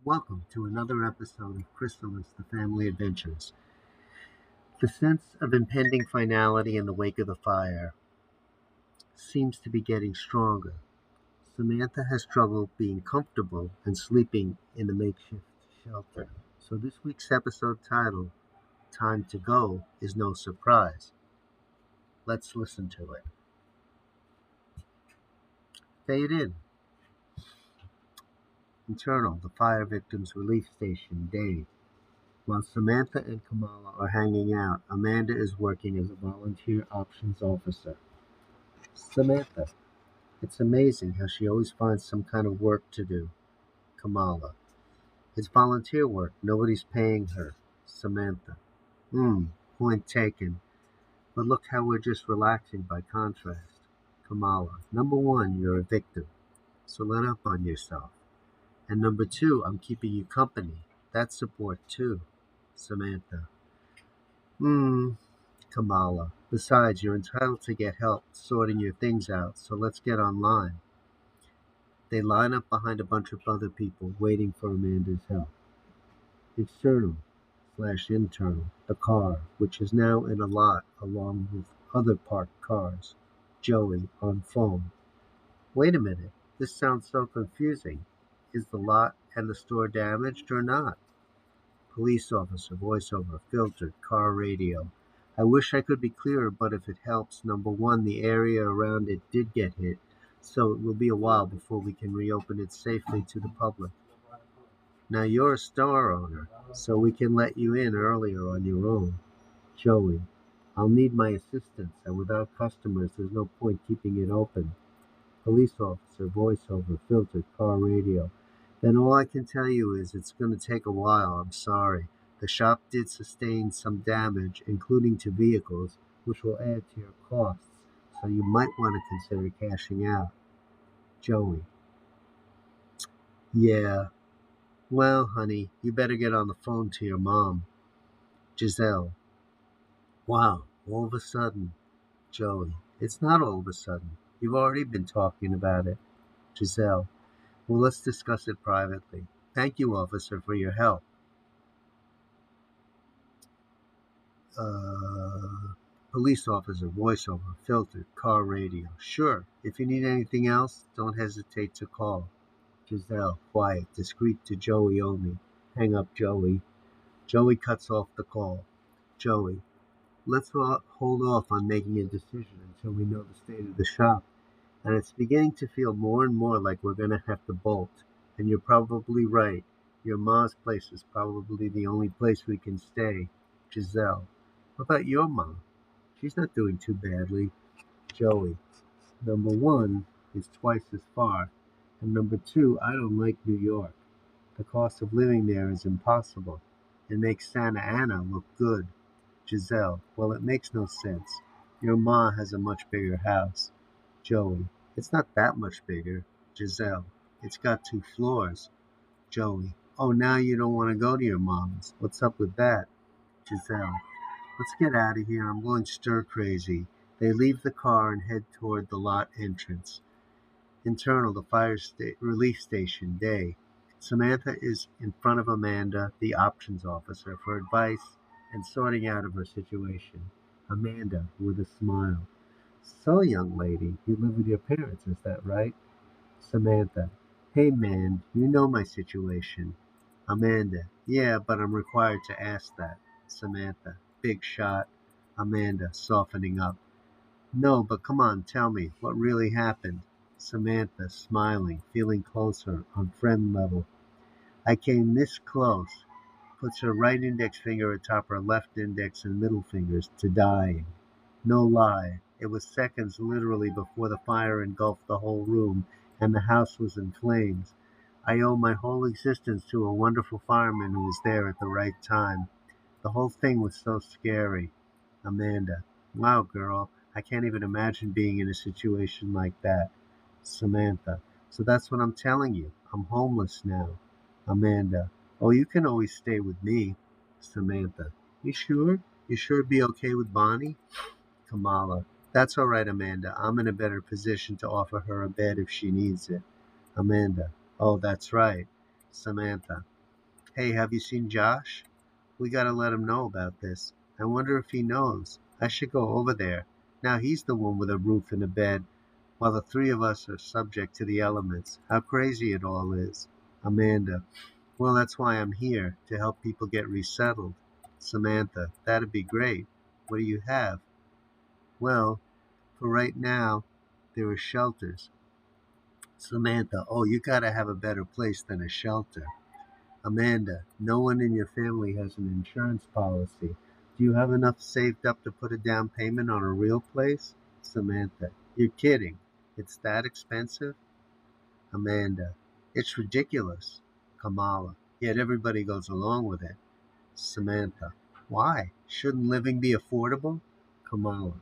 Welcome to another episode of CHRYSALIS, the Family Adventures. The sense of impending finality in the wake of the fire seems to be getting stronger. Samantha has trouble being comfortable and sleeping in the makeshift shelter. So this week's episode title, Time to Go, is no surprise. Let's listen to it. Fade in. Internal, the fire victims relief station, day. While Samantha and Kamala are hanging out, Amanda is working as a volunteer options officer. Samantha, it's amazing how she always finds some kind of work to do. Kamala, it's volunteer work. Nobody's paying her. Samantha, point taken. But look how we're just relaxing by contrast. Kamala, number one, you're a victim, so let up on yourself. And number two, I'm keeping you company. That's support too. Samantha, Kamala. Besides, you're entitled to get help sorting your things out, so let's get online. They line up behind a bunch of other people waiting for Amanda's help. External/internal, the car, which is now in a lot along with other parked cars. Joey on phone. Wait a minute, this sounds so confusing. Is the lot and the store damaged or not? Police officer, voiceover, filtered, car radio. I wish I could be clearer, but if it helps, number one, the area around it did get hit, so it will be a while before we can reopen it safely to the public. Now you're a store owner, so we can let you in earlier on your own. Joey, I'll need my assistance, and without customers, there's no point keeping it open. Police officer, voiceover, filtered, car radio. Then all I can tell you is it's going to take a while. I'm sorry. The shop did sustain some damage, including to vehicles, which will add to your costs, so you might want to consider cashing out. Joey. Yeah. Well, honey, you better get on the phone to your mom. Giselle. Wow, all of a sudden. Joey. It's not all of a sudden. You've already been talking about it. Giselle. Well, let's discuss it privately. Thank you, officer, for your help. Police officer, voiceover, filtered, car radio. Sure, if you need anything else, don't hesitate to call. Giselle, quiet, discreet to Joey only. Hang up, Joey. Joey cuts off the call. Joey, let's hold off on making a decision until we know the state of the shop. And it's beginning to feel more and more like we're going to have to bolt. And you're probably right. Your ma's place is probably the only place we can stay. Giselle, what about your mom? She's not doing too badly. Joey, number one is twice as far. And number two, I don't like New York. The cost of living there is impossible. It makes Santa Ana look good. Giselle, well, it makes no sense. Your ma has a much bigger house. Joey, it's not that much bigger. Giselle, it's got 2 floors. Joey, oh, now you don't want to go to your mom's. What's up with that? Giselle, let's get out of here. I'm going stir crazy. They leave the car and head toward the lot entrance. Internal, the relief station, day. Samantha is in front of Amanda, the options officer, for advice and sorting out of her situation. Amanda, with a smile. So, young lady, you live with your parents, is that right? Samantha, hey man, you know my situation. Amanda, yeah, but I'm required to ask that. Samantha, big shot. Amanda, softening up. No, but come on, tell me, what really happened? Samantha, smiling, feeling closer, on friend level. I came this close, puts her right index finger atop her left index and middle fingers, to dying. No lie, it was seconds literally before the fire engulfed the whole room and the house was in flames. I owe my whole existence to a wonderful fireman who was there at the right time. The whole thing was so scary. Amanda, wow, girl, I can't even imagine being in a situation like that. Samantha, so that's what I'm telling you. I'm homeless now. Amanda, oh, you can always stay with me. Samantha, you sure? You sure it'd be okay with Bonnie? Kamala, that's all right, Amanda. I'm in a better position to offer her a bed if she needs it. Amanda, oh, that's right. Samantha, Hey, have you seen Josh? We gotta let him know about this. I wonder if he knows. I should go over there. Now he's the one with a roof and a bed, while the three of us are subject to the elements. How crazy it all is. Amanda. Well, that's why I'm here, to help people get resettled. Samantha. That'd be great. What do you have? Well, for right now, there are shelters. Samantha. Oh, you gotta have a better place than a shelter. Amanda, no one in your family has an insurance policy. Do you have enough saved up to put a down payment on a real place? Samantha, you're kidding. It's that expensive? Amanda, it's ridiculous. Kamala, yet everybody goes along with it. Samantha, why? Shouldn't living be affordable? Kamala,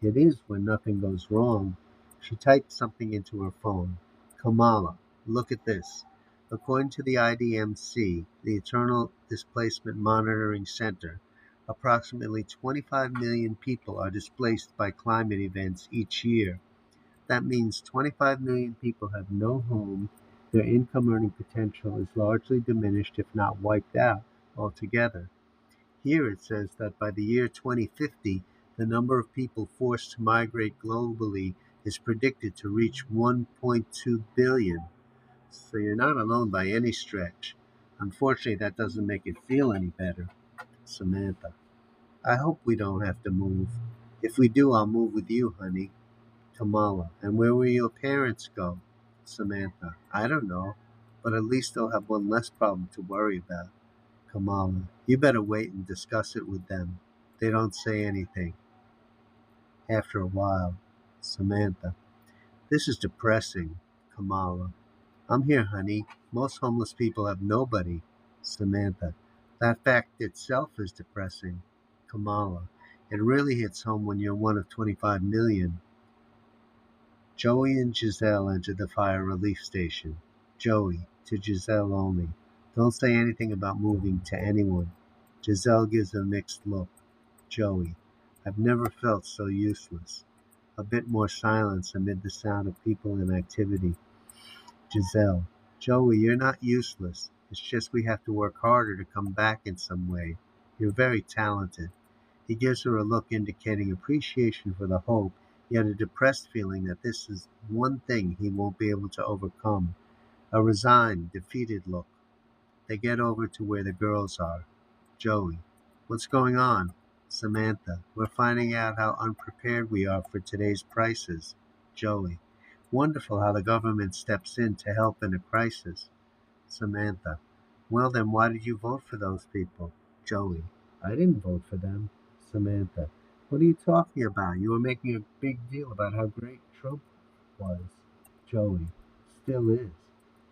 it is when nothing goes wrong. She typed something into her phone. Kamala, look at this. According to the IDMC, the Internal Displacement Monitoring Center, approximately 25 million people are displaced by climate events each year. That means 25 million people have no home. Their income earning potential is largely diminished, if not wiped out altogether. Here it says that by the year 2050, the number of people forced to migrate globally is predicted to reach 1.2 billion. So you're not alone by any stretch. Unfortunately, that doesn't make it feel any better. Samantha, I hope we don't have to move. If we do, I'll move with you, honey. Kamala, and where will your parents go? Samantha, I don't know, but at least they'll have one less problem to worry about. Kamala, you better wait and discuss it with them. They don't say anything. After a while, Samantha, this is depressing. Kamala, I'm here, honey. Most homeless people have nobody. Samantha, that fact itself is depressing. Kamala, it really hits home when you're one of 25 million. Joey and Giselle enter the fire relief station. Joey, to Giselle only. Don't say anything about moving to anyone. Giselle gives a mixed look. Joey, I've never felt so useless. A bit more silence amid the sound of people and activity. Giselle, Joey, you're not useless. It's just we have to work harder to come back in some way. You're very talented. He gives her a look indicating appreciation for the hope, yet a depressed feeling that this is one thing he won't be able to overcome. A resigned, defeated look. They get over to where the girls are. Joey, what's going on? Samantha, we're finding out how unprepared we are for today's prices. Joey, wonderful how the government steps in to help in a crisis. Samantha, well then why did you vote for those people? Joey, I didn't vote for them. Samantha, what are you talking about? You were making a big deal about how great Trump was. Joey, still is.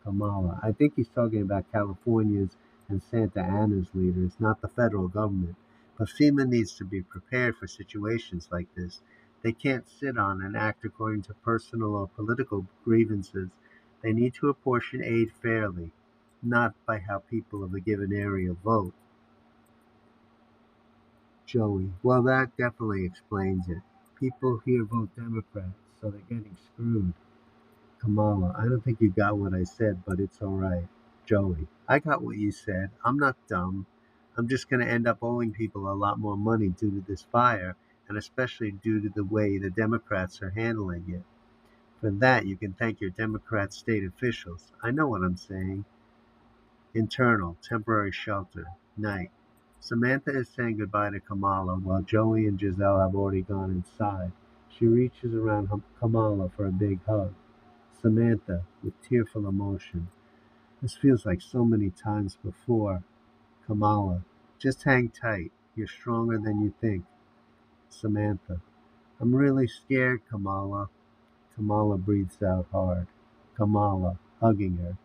Kamala, I think he's talking about California's and Santa Ana's leaders, not the federal government. But FEMA needs to be prepared for situations like this. They can't sit on and act according to personal or political grievances. They need to apportion aid fairly, not by how people of a given area vote. Joey, well, that definitely explains it. People here vote Democrats, so they're getting screwed. Kamala, I don't think you got what I said, but it's all right. Joey, I got what you said. I'm not dumb. I'm just going to end up owing people a lot more money due to this fire, and especially due to the way the Democrats are handling it. For that, you can thank your Democrat state officials. I know what I'm saying. Internal, temporary shelter, night. Samantha is saying goodbye to Kamala while Joey and Giselle have already gone inside. She reaches around Kamala for a big hug. Samantha, with tearful emotion. This feels like so many times before. Kamala, just hang tight. You're stronger than you think. Samantha, I'm really scared, Kamala. Kamala breathes out hard. Kamala, hugging her.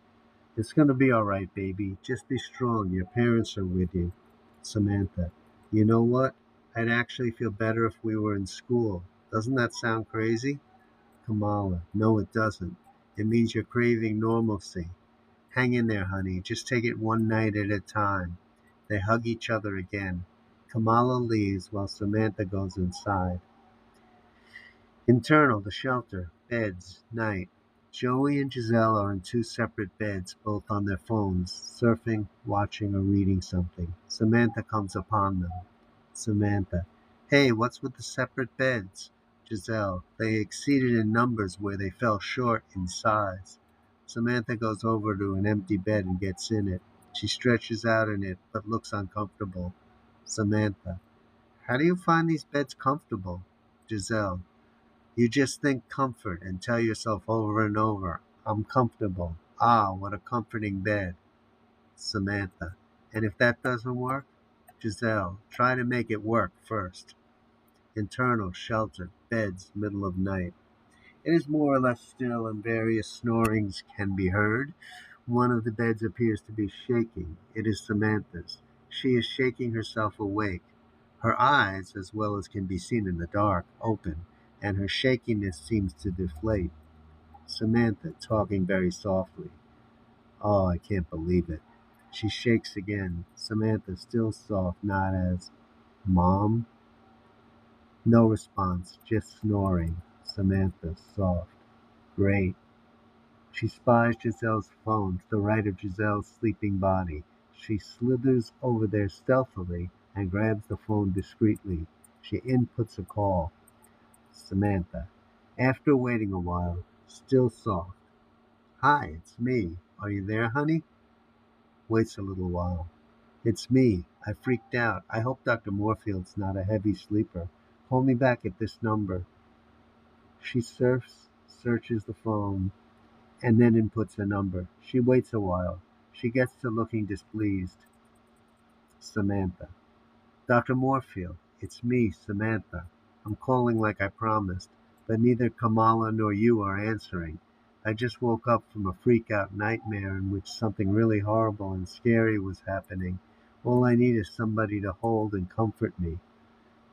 It's gonna be all right, baby. Just be strong. Your parents are with you. Samantha, you know what? I'd actually feel better if we were in school. Doesn't that sound crazy? Kamala, no, it doesn't. It means you're craving normalcy. Hang in there, honey. Just take it one night at a time. They hug each other again. Kamala leaves while Samantha goes inside. Internal, the shelter, beds, night. Joey and Giselle are in two separate beds, both on their phones, surfing, watching, or reading something. Samantha comes upon them. Samantha. Hey, what's with the separate beds? Giselle. They exceeded in numbers where they fell short in size. Samantha goes over to an empty bed and gets in it. She stretches out in it, but looks uncomfortable. Samantha. How do you find these beds comfortable? Giselle. You just think comfort and tell yourself over and over, I'm comfortable. Ah, what a comforting bed. Samantha. And if that doesn't work? Giselle. Try to make it work first. Internal shelter, beds, middle of night. It is more or less still and various snorings can be heard. One of the beds appears to be shaking. It is Samantha's. She is shaking herself awake. Her eyes, as well as can be seen in the dark, open, and her shakiness seems to deflate. Samantha, talking very softly. Oh, I can't believe it. She shakes again. Samantha, still soft, not as, Mom? No response, just snoring. Samantha, soft. Great. She spies Giselle's phone to the right of Giselle's sleeping body. She slithers over there stealthily and grabs the phone discreetly. She inputs a call. Samantha. After waiting a while, still soft. Hi, it's me. Are you there, honey? Waits a little while. It's me. I freaked out. I hope Dr. Morefield's not a heavy sleeper. Call me back at this number. She searches the phone, and then inputs a number. She waits a while. She gets to looking displeased. Samantha. Dr. Morefield, it's me, Samantha. I'm calling like I promised, but neither Kamala nor you are answering. I just woke up from a freak-out nightmare in which something really horrible and scary was happening. All I need is somebody to hold and comfort me.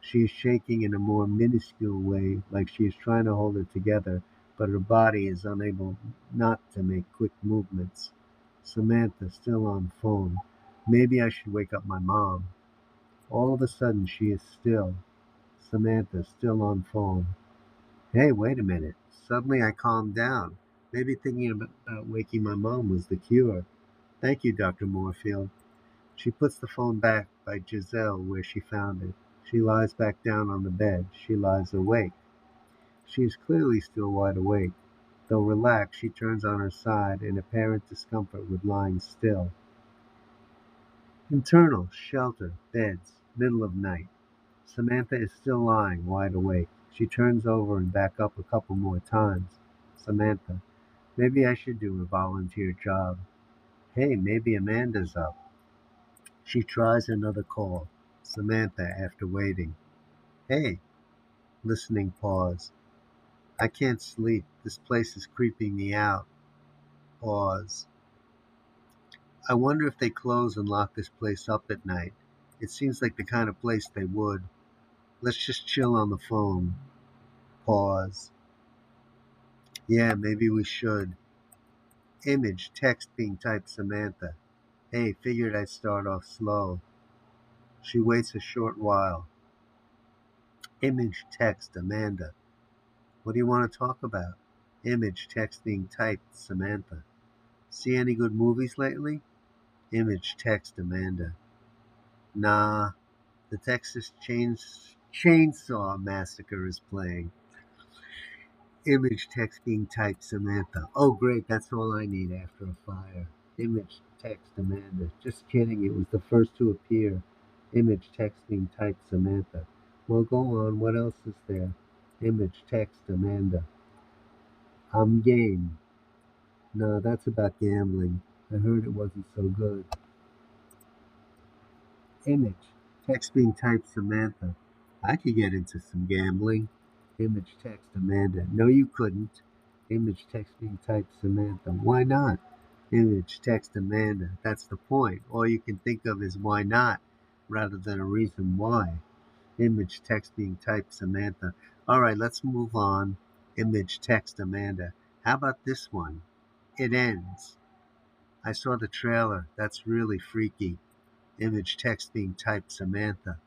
She is shaking in a more minuscule way, like she is trying to hold it together, but her body is unable not to make quick movements. Samantha, still on phone. Maybe I should wake up my mom. All of a sudden, she is still. Samantha, still on phone. Hey, wait a minute. Suddenly I calmed down. Maybe thinking about waking my mom was the cure. Thank you, Dr. Morefield. She puts the phone back by Giselle where she found it. She lies back down on the bed. She lies awake. She is clearly still wide awake. Though relaxed, she turns on her side in apparent discomfort with lying still. Internal, shelter, beds, middle of night. Samantha is still lying, wide awake. She turns over and back up a couple more times. Samantha, maybe I should do a volunteer job. Hey, maybe Amanda's up. She tries another call. Samantha, after waiting. Hey, listening pause. I can't sleep. This place is creeping me out. Pause. I wonder if they close and lock this place up at night. It seems like the kind of place they would. Let's just chill on the phone. Pause. Yeah, maybe we should. Image, text being typed Samantha. Hey, figured I'd start off slow. She waits a short while. Image, text Amanda. What do you want to talk about? Image, text being typed Samantha. See any good movies lately? Image, text Amanda. Nah, the Texas Chainsaw Massacre is playing. Image, text being typed Samantha. Oh, great, that's all I need after a fire. Image, text Amanda. Just kidding, it was the first to appear. Image, text being typed Samantha. Well, go on, what else is there? Image, text Amanda. I'm game. No, that's about gambling. I heard it wasn't so good. Image, text being typed Samantha. I could get into some gambling. Image, text Amanda. No, you couldn't. Image, text being typed Samantha. Why not? Image, text Amanda. That's the point. All you can think of is why not, rather than a reason why. Image, text being typed Samantha. All right, let's move on. Image, text Amanda. How about this one? It ends. I saw the trailer. That's really freaky. Image, text being typed Samantha.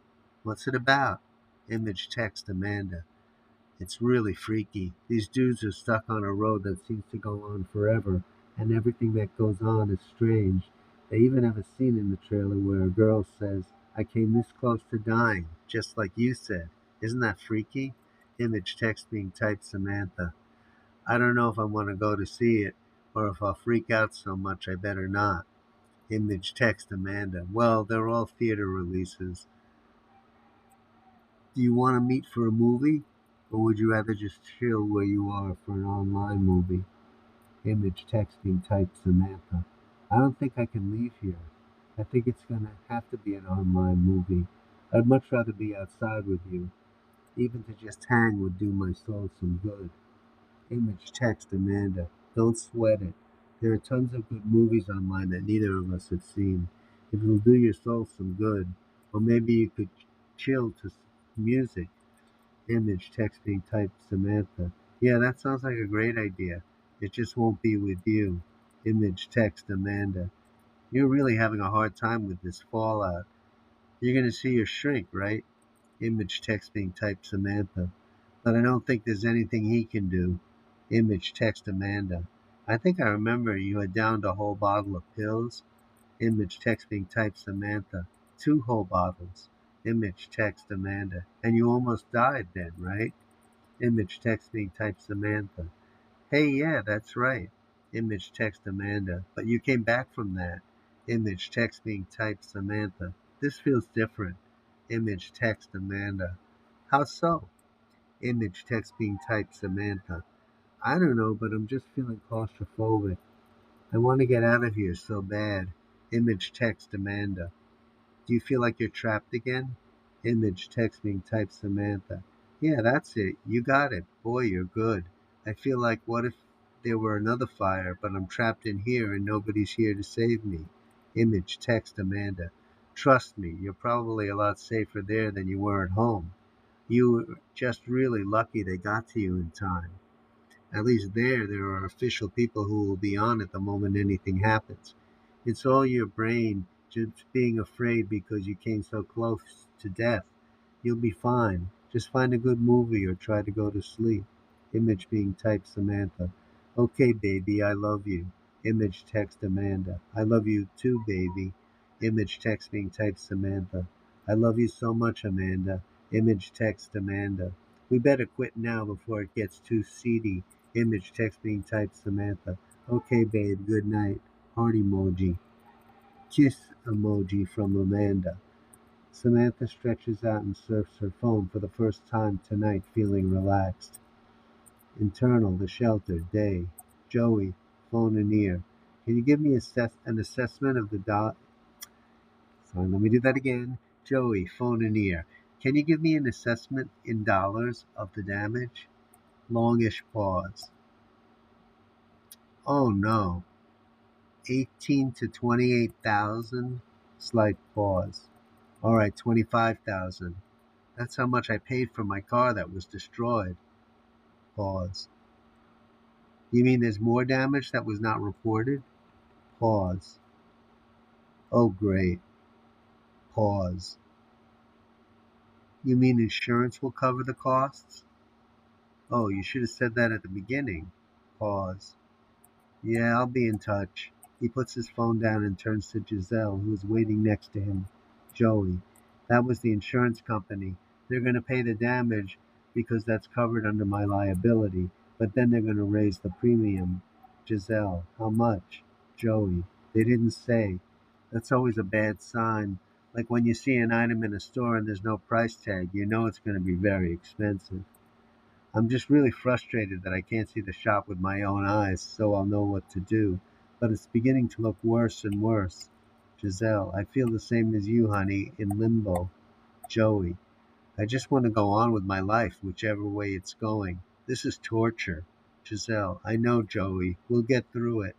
What's it about? Image, text Amanda. It's really freaky. These dudes are stuck on a road that seems to go on forever, and everything that goes on is strange. They even have a scene in the trailer where a girl says, I came this close to dying, just like you said. Isn't that freaky? Image text being typed Samantha. I don't know if I want to go to see it, or if I'll freak out so much I better not. Image text Amanda. Well, they're all theater releases. Do you want to meet for a movie? Or would you rather just chill where you are for an online movie? Image texting type Samantha. I don't think I can leave here. I think it's going to have to be an online movie. I'd much rather be outside with you. Even to just hang would do my soul some good. Image text Amanda. Don't sweat it. There are tons of good movies online that neither of us have seen. If it'll do your soul some good, or maybe you could chill to music. Image text being typed Samantha. Yeah, that sounds like a great idea. It just won't be with you. Image text Amanda. You're really having a hard time with this fallout. You're going to see your shrink, right? Image text being typed Samantha. But I don't think there's anything he can do. Image text Amanda. I think I remember you had downed a whole bottle of pills. Image text being typed Samantha. 2 whole bottles. Image text Amanda. And you almost died then, right? Image text being typed Samantha. Hey, yeah, that's right. Image text Amanda. But you came back from that. Image text being typed Samantha. This feels different. Image text Amanda. How so? Image text being typed Samantha. I don't know, but I'm just feeling claustrophobic. I want to get out of here so bad. Image text Amanda. Do you feel like you're trapped again? Image text being typed Samantha. Yeah, that's it. You got it. Boy, you're good. I feel like what if there were another fire, but I'm trapped in here and nobody's here to save me? Image text Amanda. Trust me, you're probably a lot safer there than you were at home. You were just really lucky they got to you in time. At least there are official people who will be on it the moment anything happens. It's all your brain just being afraid because you came so close to death. You'll be fine. Just find a good movie or try to go to sleep. Image being typed Samantha. Okay, baby, I love you. Image text Amanda. I love you too, baby. Image text being typed Samantha. I love you so much, Amanda. Image text Amanda. We better quit now before it gets too seedy. Image text being typed Samantha. Okay, babe, good night. Heart emoji. Kiss emoji from Amanda. Samantha stretches out and surfs her phone for the first time tonight, feeling relaxed. Internal, the shelter, day. Joey, phone in ear. Can you give me an assessment of the Sorry, let me do that again. Joey, phone in ear. Can you give me an assessment in dollars of the damage? Longish pause. Oh no. 18 to 28,000. Slight pause. All right, 25,000. That's how much I paid for my car that was destroyed. Pause. You mean there's more damage that was not reported? Pause. Oh, great. Pause. You mean insurance will cover the costs? Oh, you should have said that at the beginning. Pause. Yeah, I'll be in touch. He puts his phone down and turns to Giselle, who is waiting next to him. Joey. That was the insurance company. They're going to pay the damage because that's covered under my liability, but then they're going to raise the premium. Giselle. How much? Joey. They didn't say. That's always a bad sign. Like when you see an item in a store and there's no price tag, you know it's going to be very expensive. I'm just really frustrated that I can't see the shop with my own eyes, so I'll know what to do. But it's beginning to look worse and worse. Giselle, I feel the same as you, honey, in limbo. Joey, I just want to go on with my life, whichever way it's going. This is torture. Giselle, I know, Joey. We'll get through it.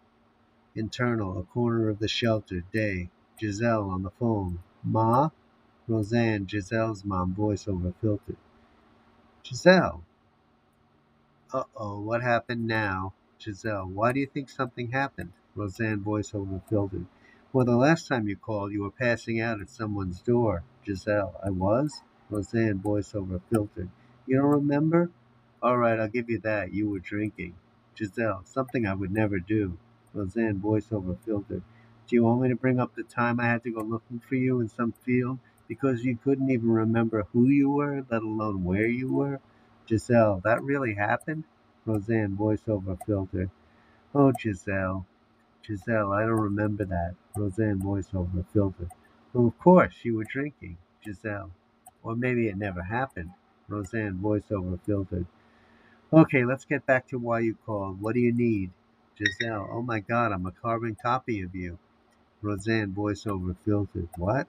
Internal, a corner of the shelter, day. Giselle on the phone. Ma? Roseanne, Giselle's mom, voice over filter. Giselle, uh-oh, what happened now? Giselle, why do you think something happened? Roseanne, voiceover filtered. Well, the last time you called, you were passing out at someone's door. Giselle, I was? Roseanne, voiceover filtered. You don't remember? All right, I'll give you that. You were drinking. Giselle, something I would never do. Roseanne, voiceover filter. Do you want me to bring up the time I had to go looking for you in some field because you couldn't even remember who you were, let alone where you were? Giselle, that really happened? Roseanne, voiceover filter. Oh, Giselle. Giselle, I don't remember that. Roseanne, voiceover filter. Well, of course, you were drinking. Giselle. Or maybe it never happened. Roseanne, voiceover filter. Okay, let's get back to why you called. What do you need? Giselle, oh my God, I'm a carbon copy of you. Roseanne, voiceover filtered. What?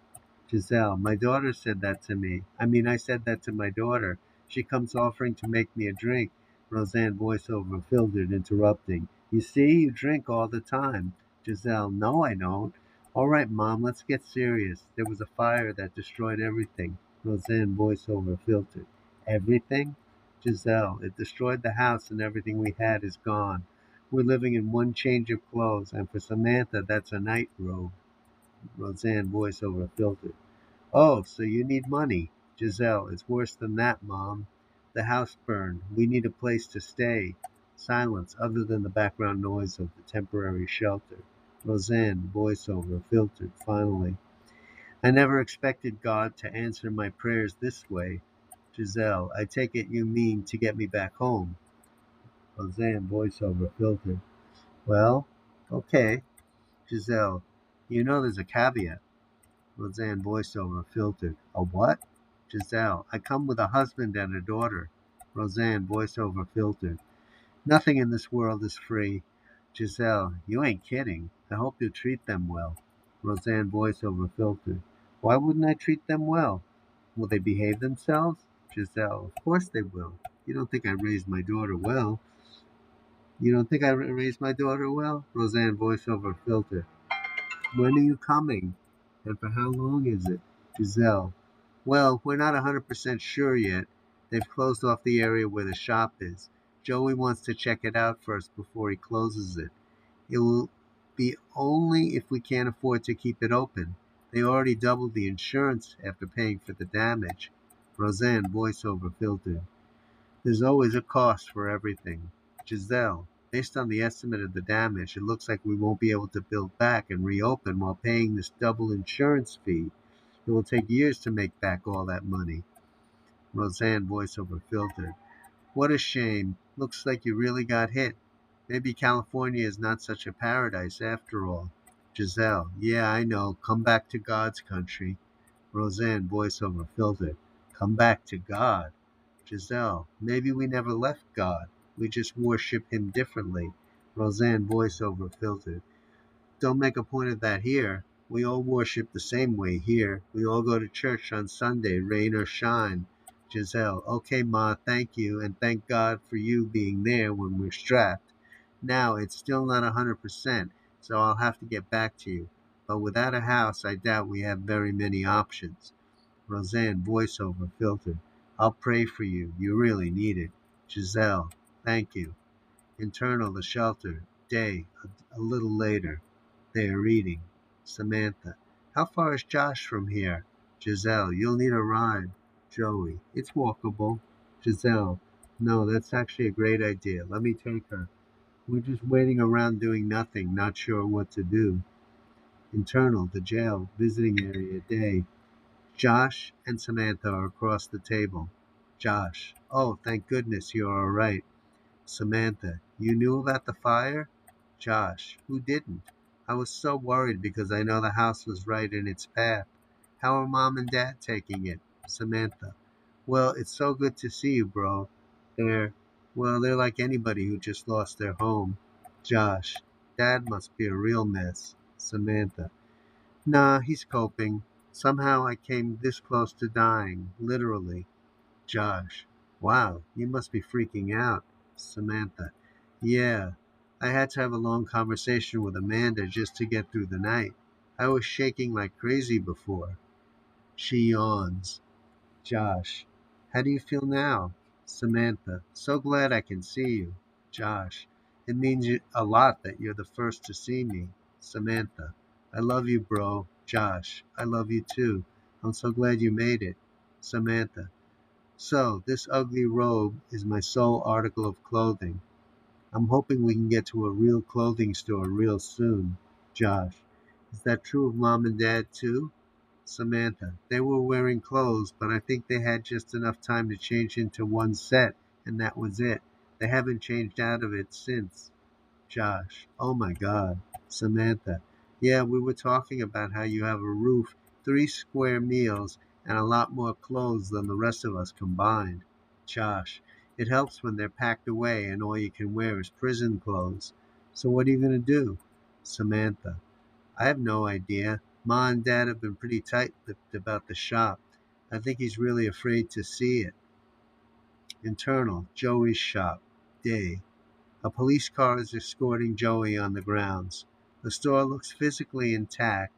Giselle, my daughter said that to me. I said that to my daughter. She comes offering to make me a drink. Roseanne, voiceover filtered, interrupting. You see, you drink all the time. Giselle, no, I don't. All right, Mom, let's get serious. There was a fire that destroyed everything. Roseanne, voiceover filtered. Everything? Giselle, it destroyed the house and everything we had is gone. We're living in one change of clothes, and for Samantha, that's a night robe. Roseanne, voiceover filtered. Oh, so you need money. Giselle, it's worse than that, Mom. The house burned. We need a place to stay. Silence, other than the background noise of the temporary shelter. Roseanne, voiceover filtered, finally. I never expected God to answer my prayers this way. Giselle, I take it you mean to get me back home. Roseanne, voiceover filtered. Well, okay. Giselle, you know there's a caveat. Roseanne, voiceover filtered. A what? Giselle, I come with a husband and a daughter. Roseanne, voiceover filtered. Nothing in this world is free. Giselle, you ain't kidding. I hope you treat them well. Roseanne, voiceover filtered. Why wouldn't I treat them well? Will they behave themselves? Giselle, of course they will. You don't think I raised my daughter well? You don't think I raised my daughter well? Roseanne, voiceover filtered. When are you coming? And for how long is it? Giselle. Well, we're not 100% sure yet. They've closed off the area where the shop is. Joey wants to check it out first before he closes it. It will be only if we can't afford to keep it open. They already doubled the insurance after paying for the damage. Roseanne, voiceover filtered. There's always a cost for everything. Giselle, based on the estimate of the damage, it looks like we won't be able to build back and reopen while paying this double insurance fee. It will take years to make back all that money. Roseanne, voiceover filtered. What a shame. Looks like you really got hit. Maybe California is not such a paradise after all. Giselle, yeah, I know. Come back to God's country. Roseanne, voiceover filtered. Come back to God. Giselle, maybe we never left God. We just worship him differently. Roseanne, voiceover filtered. Don't make a point of that here. We all worship the same way here. We all go to church on Sunday, rain or shine. Giselle, okay, Ma, thank you, and thank God for you being there when we're strapped. Now, it's still not 100%, so I'll have to get back to you. But without a house, I doubt we have very many options. Roseanne, voiceover filter. I'll pray for you. You really need it. Giselle, thank you. Internal, the shelter. Day, a little later. They are eating. Samantha, how far is Josh from here? Giselle, you'll need a ride. Joey, it's walkable. Giselle, no, that's actually a great idea. Let me take her. We're just waiting around doing nothing, not sure what to do. Internal, the jail, visiting area. Day. Josh and Samantha are across the table. Josh, oh, thank goodness you're all right. Samantha, you knew about the fire? Josh, who didn't? I was so worried because I know the house was right in its path. How are Mom and Dad taking it? Samantha, well, it's so good to see you, bro. They're, they're like anybody who just lost their home. Josh, Dad must be a real mess. Samantha, nah, he's coping. Somehow I came this close to dying, literally. Josh, wow, you must be freaking out. Samantha, yeah, I had to have a long conversation with Amanda just to get through the night. I was shaking like crazy before. She yawns. Josh, how do you feel now? Samantha, so glad I can see you. Josh, it means a lot that you're the first to see me. Samantha, I love you, bro. Josh, I love you too. I'm so glad you made it. Samantha, So, this ugly robe is my sole article of clothing. I'm hoping we can get to a real clothing store real soon. Josh, is that true of Mom and Dad too? Samantha, they were wearing clothes, but I think they had just enough time to change into one set, and that was it. They haven't changed out of it since. Josh, oh my God. Samantha, yeah, we were talking about how you have a roof, 3 square meals, and a lot more clothes than the rest of us combined. Josh, it helps when they're packed away and all you can wear is prison clothes. So what are you going to do? Samantha, I have no idea. Ma and Dad have been pretty tight-lipped about the shop. I think he's really afraid to see it. Internal, Joey's shop. Day. A police car is escorting Joey on the grounds. The store looks physically intact,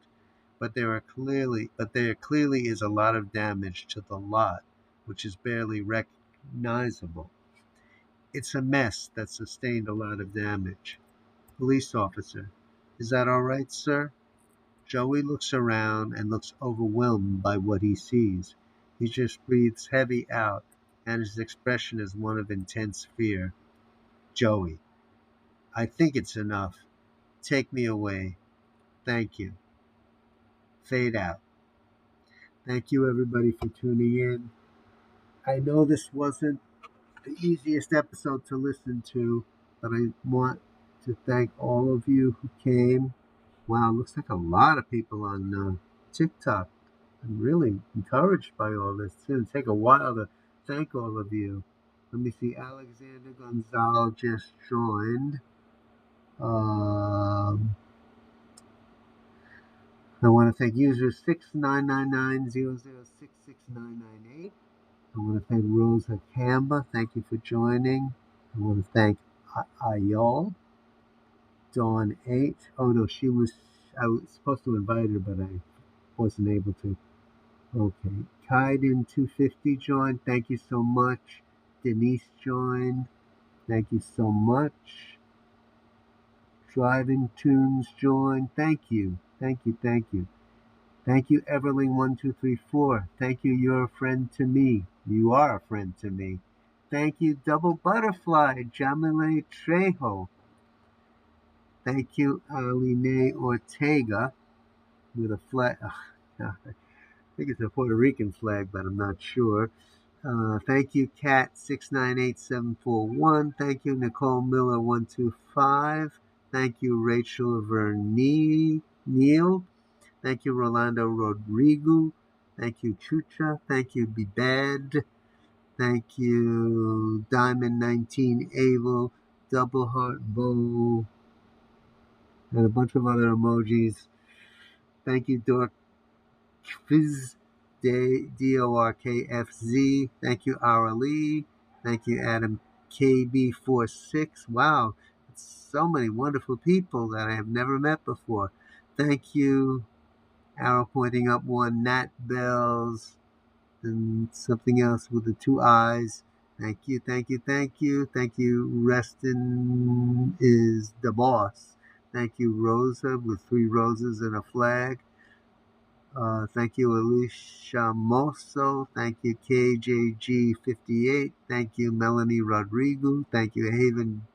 but there clearly is a lot of damage to the lot, which is barely recognizable. It's a mess that sustained a lot of damage. Police officer, is that all right, sir? Joey looks around and looks overwhelmed by what he sees. He just breathes heavy out, and his expression is one of intense fear. Joey, I think it's enough. Take me away. Thank you. Fade out. Thank you, everybody, for tuning in. I know this wasn't the easiest episode to listen to, but I want to thank all of you who came. Wow, looks like a lot of people on TikTok. I'm really encouraged by all this. It's going to take a while to thank all of you. Let me see. Alexander Gonzalez just joined. Um, I want to thank user 699900669998. I want to thank Rosa Camba. Thank you for joining. I want to thank Ayol, Dawn H. Oh no, I was supposed to invite her, but I wasn't able to. Okay. Kaiden 250 joined. Thank you so much. Denise joined. Thank you so much. Driving Tunes joined. Thank you. Thank you. Thank you. Thank you, Everling1234. Thank you, you're a friend to me. You are a friend to me. Thank you, Double Butterfly, Jamile Trejo. Thank you, Aline Ortega, with a flag. I think it's a Puerto Rican flag, but I'm not sure. Thank you, Cat698741. Thank you, Nicole Miller125. Thank you, Rachel Neal. Thank you, Rolando Rodrigo. Thank you, Chucha. Thank you, Bebad. Thank you, Diamond19 Able, Double Heart Bow, and a bunch of other emojis. Thank you, Dork Fizz, DORKFZ. Thank you, Ara Lee. Thank you, Adam KB46. Wow, it's so many wonderful people that I have never met before. Thank you, arrow pointing up one, Nat Bells, and something else with the 2 eyes. Thank you, thank you, thank you. Thank you, Reston is the boss. Thank you, Rosa, with 3 roses and a flag. Thank you, Alicia Mosso. Thank you, KJG58. Thank you, Melanie Rodrigo. Thank you, Haven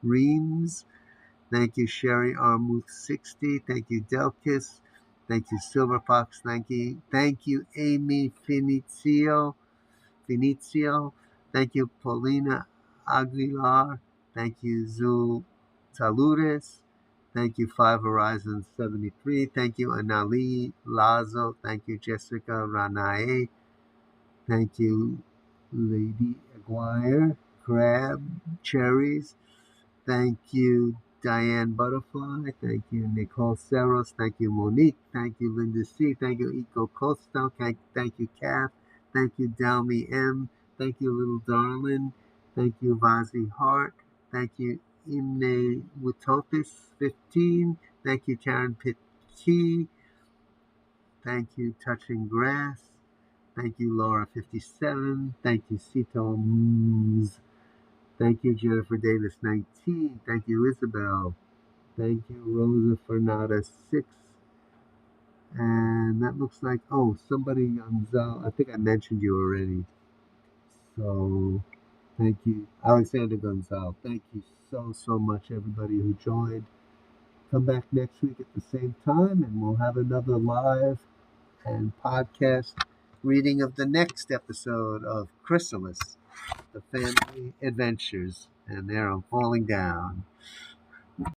Reams. Thank you, Sherry Armuth 60. Thank you, Delkis. Thank you, Silver Fox. Thank you, Amy Finizio. Thank you, Paulina Aguilar. Thank you, Zul Talures. Thank you, Five Horizons 73. Thank you, Anali Lazo. Thank you, Jessica Ranae. Thank you, Lady Aguirre. Crab Cherries. Thank you, Diane Butterfly. Thank you, Nicole Serros. Thank you, Monique. Thank you, Linda C. Thank you, Eco Costa. Thank you, Kath. Thank you, Dalmy M. Thank you, Little Darling. Thank you, Vazi Hart. Thank you, Imne Wutotis 15. Thank you, Karen Pitkey. Thank you, Touching Grass. Thank you, Laura 57. Thank you, Cito Mms. Thank you, Jennifer Davis 19. Thank you, Isabel. Thank you, Rosa Fernanda 6. And that looks like, somebody on Zal. I think I mentioned you already. So thank you, Alexander Gonzalez. Thank you so much, everybody who joined. Come back next week at the same time, and we'll have another live and podcast reading of the next episode of Chrysalis, the family adventures, and there I'm falling down.